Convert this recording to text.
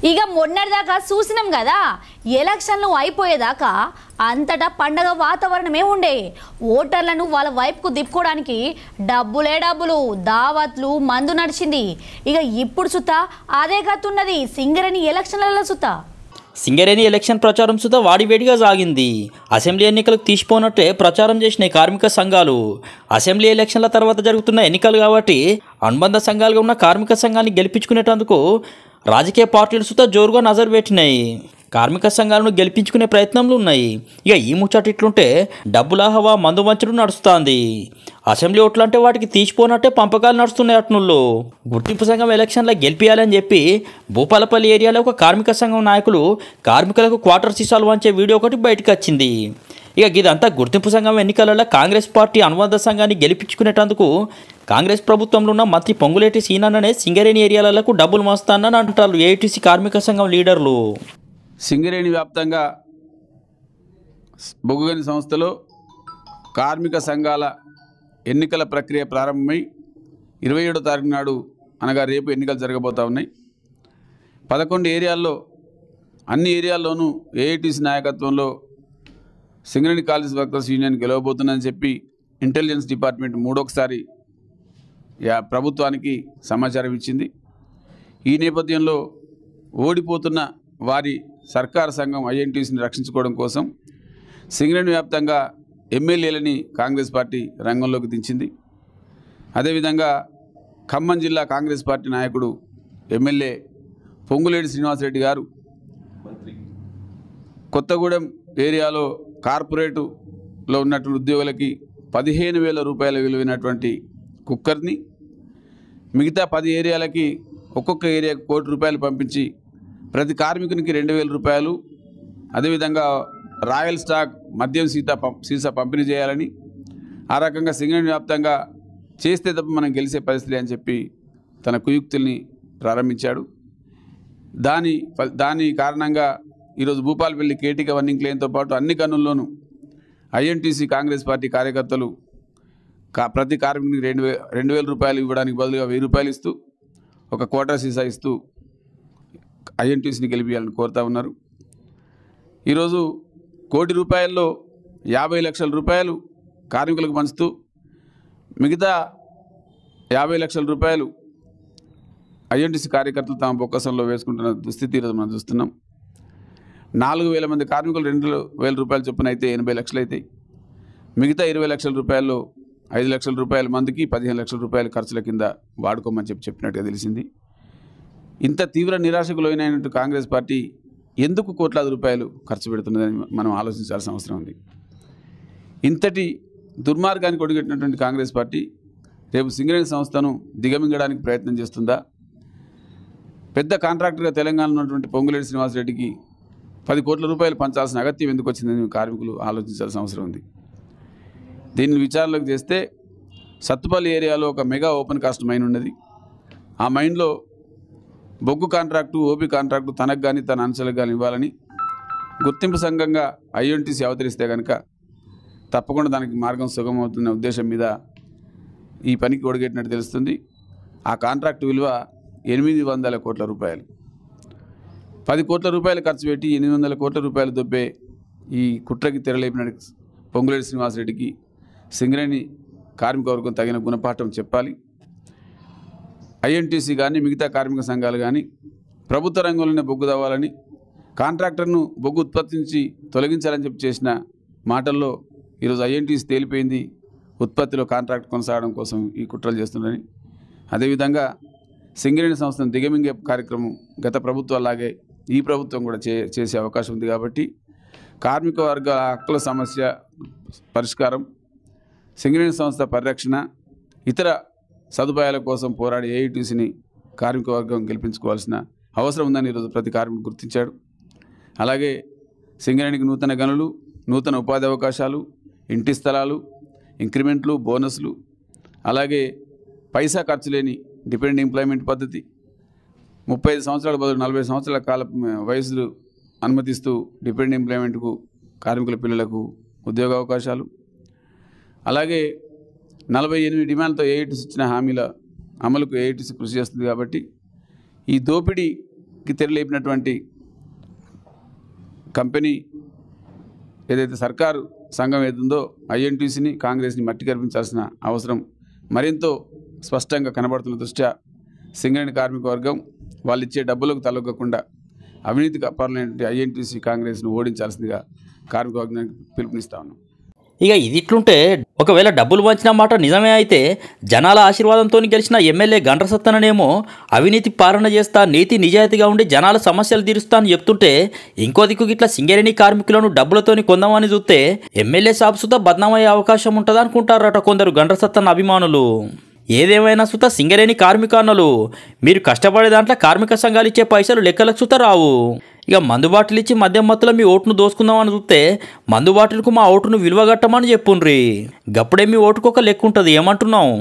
ఇక మొన్నటిదాకా చూసినాం కదా, ఎలక్షన్లు అయిపోయేదాకా అంతటా పండగ వాతావరణమే ఉండే. ఓటర్లను వాళ్ళ వైపుకు తిప్పుకోవడానికి డబ్బులు దావత్లు మందు నడిచింది. ఇక ఇప్పుడు సుత అదే కత్తున్నది సింగరేణి ఎలక్షన్లలో సుత. సింగరేణి ఎలక్షన్ ప్రచారం సుత వాడివేడిగా సాగింది. అసెంబ్లీ ఎన్నికలకు తీసిపోనట్టే ప్రచారం చేసిన కార్మిక సంఘాలు అసెంబ్లీ ఎలక్షన్ల తర్వాత జరుగుతున్న ఎన్నికలు కాబట్టి అనుబంధ సంఘాలుగా ఉన్న కార్మిక సంఘాన్ని గెలిపించుకునేటందుకు రాజకీయ పార్టీలు సుత జోరుగా నజరు పెట్టినాయి. కార్మిక సంఘాలను గెలిపించుకునే ప్రయత్నంలో ఉన్నాయి. ఇక ఈ ముచ్చట ఇట్లుంటే డబ్బుల హవా మందు వంచడం నడుస్తుంది. అసెంబ్లీ ఓట్లంటే వాటికి తీసిపోనట్టే పంపకాలు నడుస్తున్నాయి. అట్నుల్లో గుర్తింపు సంఘం ఎలక్షన్లో గెలిపియాలని చెప్పి భూపాలపల్లి ఏరియాలో ఒక కార్మిక సంఘం నాయకులు కార్మికులకు క్వార్టర్ సీసాలు వంచే వీడియో ఒకటి బయటకు వచ్చింది. ఇక ఇదంతా గుర్తింపు సంఘం ఎన్నికలలో కాంగ్రెస్ పార్టీ అనుబంధ సంఘాన్ని గెలిపించుకునేటందుకు కాంగ్రెస్ ప్రభుత్వంలో ఉన్న మంత్రి పొంగులేటి సీనన్ననే సింగరేణి ఏరియాలకు డబ్బులు మోస్తానని అంటారు ఏఐటీసీ కార్మిక సంఘం లీడర్లు. సింగరేణి వ్యాప్తంగా బొగ్గుగని సంస్థలో కార్మిక సంఘాల ఎన్నికల ప్రక్రియ ప్రారంభమై 27వ తారీఖు నాడు అనగా రేపు ఎన్నికలు జరగబోతూ ఉన్నాయి. 11 ఏరియాల్లో అన్ని ఏరియాల్లోనూ ఏఐటీసీ నాయకత్వంలో సింగరేణి కాలేజ్ వర్కర్స్ యూనియన్ గెలవబోతుందని చెప్పి ఇంటెలిజెన్స్ డిపార్ట్మెంట్ మూడొకసారి ప్రభుత్వానికి సమాచారం ఇచ్చింది. ఈ నేపథ్యంలో ఓడిపోతున్న వారి సర్కారు సంఘం ఐఎన్టీసీని రక్షించుకోవడం కోసం సింగరేణి వ్యాప్తంగా ఎమ్మెల్యేలని కాంగ్రెస్ పార్టీ రంగంలోకి దించింది. అదేవిధంగా ఖమ్మం జిల్లా కాంగ్రెస్ పార్టీ నాయకుడు ఎమ్మెల్యే పొంగులేటి శ్రీనివాసరెడ్డి గారు కొత్తగూడెం ఏరియాలో కార్పొరేటులో ఉన్నటువంటి ఉద్యోగులకి 15,000 రూపాయల విలువైనటువంటి కుక్కర్ని, మిగతా 10 ఏరియాలకి ఒక్కొక్క ఏరియాకు ₹1,00,00,000 పంపించి ప్రతి కార్మికునికి 2,000 రూపాయలు, అదేవిధంగా రాయల్ స్టాక్ మద్యం సీసా పంపిణీ చేయాలని, ఆ రకంగా సింగరేణి వ్యాప్తంగా చేస్తే తప్ప మనం గెలిచే పరిస్థితి అని చెప్పి తన కుయుక్తుల్ని ప్రారంభించాడు. దాని కారణంగా ఈరోజు భూపాలపల్లి కేటీక వన్నింగ్ లేన్తో పాటు అన్ని కన్నుల్లోనూ ఐఎన్టీసీ కాంగ్రెస్ పార్టీ కార్యకర్తలు ప్రతి కార్మికునికి 2,000 రూపాయలు ఇవ్వడానికి బదులుగా 1,000 రూపాయలు ఇస్తూ ఒక క్వార్టర్ సీసా ఇస్తూ ఐఎన్టీసీని గెలిపించాలని కోరుతూ ఉన్నారు. ఈరోజు ₹1,00,00,000 50 లక్షల రూపాయలు కార్మికులకు పంచుతూ మిగతా 50 లక్షల రూపాయలు ఐఎన్టీసీ కార్యకర్తలు తమ బొక్కసంలో వేసుకుంటున్న దుస్థితి ఈరోజు మనం చూస్తున్నాం. 4,000 మంది కార్మికులు 2,000 రూపాయలు చొప్పున అయితే 80 లక్షలు అవుతాయి. మిగతా 20 లక్షల రూపాయల్లో 5 లక్షల రూపాయల మందికి 15 లక్షల రూపాయల ఖర్చుల కింద వాడుకోమని చెప్పినట్టుగా తెలిసింది. ఇంత తీవ్ర నిరాశకు లోనైనట్టు కాంగ్రెస్ పార్టీ ఎందుకు కోట్లాది రూపాయలు ఖర్చు పెడుతున్నదని మనం ఆలోచించాల్సిన అవసరం ఉంది. ఇంతటి దుర్మార్గానికి ఒడిగట్టినటువంటి కాంగ్రెస్ పార్టీ రేపు సింగరేణి సంస్థను దిగమింగడానికి ప్రయత్నం చేస్తుందా? పెద్ద కాంట్రాక్టర్గా తెలంగాణలో ఉన్నటువంటి పొంగులేటి శ్రీనివాసరెడ్డికి 10 కోట్ల రూపాయలు పంచాల్సిన అగత్యం ఎందుకు వచ్చిందని కార్మికులు ఆలోచించాల్సిన అవసరం ఉంది. దీన్ని విచారణలోకి చేస్తే సత్తుపల్లి ఏరియాలో ఒక మెగా ఓపెన్ కాస్ట్ మైన్ ఉన్నది. ఆ మైన్లో బొగ్గు కాంట్రాక్టు, ఓపీ కాంట్రాక్టు తనకు కానీ తన అంశాలకు కానీ ఇవ్వాలని గుర్తింపు సంఘంగా ఐఎన్టీసీ అవతరిస్తే కనుక తప్పకుండా దానికి మార్గం సుగమవుతున్న ఉద్దేశం మీద ఈ పనికి ఒడిగట్టినట్టు తెలుస్తుంది. ఆ కాంట్రాక్టు విలువ 800 కోట్ల రూపాయలు. 10 కోట్ల రూపాయలు ఖర్చు పెట్టి 800 కోట్ల రూపాయలు దొబ్బే ఈ కుట్రకి తెరలేపిన పొంగులేటి శ్రీనివాసరెడ్డికి సింగరేణి కార్మిక వర్గం తగిన గుణపాఠం చెప్పాలి. ఐఎన్టీసీ కానీ మిగతా కార్మిక సంఘాలు కానీ ప్రభుత్వ రంగంలోనే బొగ్గు తవ్వాలని, కాంట్రాక్టర్ను బొగ్గు ఉత్పత్తి నుంచి తొలగించాలని చెప్పి చేసిన మాటల్లో ఈరోజు ఐఎన్టీసీ తేలిపోయింది ఉత్పత్తిలో కాంట్రాక్ట్ కొనసాగడం కోసం ఈ కుట్రలు చేస్తుందని. అదేవిధంగా సింగరేణి సంస్థను దిగమింగే కార్యక్రమం గత ప్రభుత్వాలాగే ఈ ప్రభుత్వం కూడా చేసే అవకాశం ఉంది. కాబట్టి కార్మిక వర్గ హక్కుల సమస్య పరిష్కారం, సింగరేణి సంస్థ పరిరక్షణ, ఇతర సదుపాయాల కోసం పోరాడి ఏఐటీసీని కార్మిక వర్గం గెలిపించుకోవాల్సిన అవసరం ఉందని ఈరోజు ప్రతి కార్మికుడు గుర్తించాడు. అలాగే సింగరేణికి నూతన గనులు, నూతన ఉపాధి అవకాశాలు, ఇంటి స్థలాలు, ఇంక్రిమెంట్లు, బోనస్లు, అలాగే పైసా ఖర్చు లేని డిపెండెంట్ ఎంప్లాయ్మెంట్ పద్ధతి, 35 సంవత్సరాల బదులు 40 సంవత్సరాల కాల వయసులు అనుమతిస్తూ డిపెండెంట్ ఎంప్లాయ్మెంట్కు కార్మికుల పిల్లలకు ఉద్యోగ అవకాశాలు, అలాగే 48 డిమాండ్లతో ఏఐటీసీ ఇచ్చిన హామీల అమలుకు ఏఐటీసీ కృషి చేస్తుంది. కాబట్టి ఈ దోపిడీ అవినీతికి తెరలేపినటువంటి కంపెనీ ఏదైతే సర్కారు సంఘం ఏదుందో ఐఎన్టీసీని కాంగ్రెస్ని మట్టి కనిపించాల్సిన అవసరం మరింతో స్పష్టంగా కనబడుతున్న దృష్ట్యా సింగరేణి కార్మిక వర్గం వాళ్ళు ఇచ్చే డబ్బులకు తలొగ్గకుండా అవినీతికి అపరమైనటువంటి ఐఎన్టీసీ కాంగ్రెస్ను ఓడించాల్సిందిగా కార్మిక వర్గానికి పిలుపునిస్తా ఉన్నాం. ఇక ఇది ఇట్లుంటే ఒకవేళ డబ్బులు వంచిన మాట నిజమే అయితే జనాల ఆశీర్వాదంతో గెలిచిన ఎమ్మెల్యే గండ్ర సత్తననేమో అవినీతి పాలన చేస్తా నీతి నిజాయితీగా ఉండి జనాల సమస్యలు తీరుస్తా అని చెప్తుంటే ఇంకో దిక్కు గిట్ల సింగరేణి కార్మికులను డబ్బులతోని కొందామని చూస్తే ఎమ్మెల్యే సాబ్ సుతా బద్నామయ్యే అవకాశం ఉంటుంది అనుకుంటారట కొందరు గండ్ర సత్తన్న అభిమానులు. ఏదేమైనా సుత సింగరేణి కార్మికాన్నలు మీరు కష్టపడే దాంట్లో కార్మిక సంఘాలు ఇచ్చే పైసలు లెక్కలకు సుత రావు. ఇక మందు బాటిల్ ఇచ్చి మద్యం మత్తులో మీ ఓటును దోసుకుందామని చూస్తే మందు బాటిల్కు మా ఓటును విలువగట్టమని చెప్పుండ్రి. గప్పుడే మీ ఓటుకు ఒక లెక్క ఉంటుంది. ఏమంటున్నావు?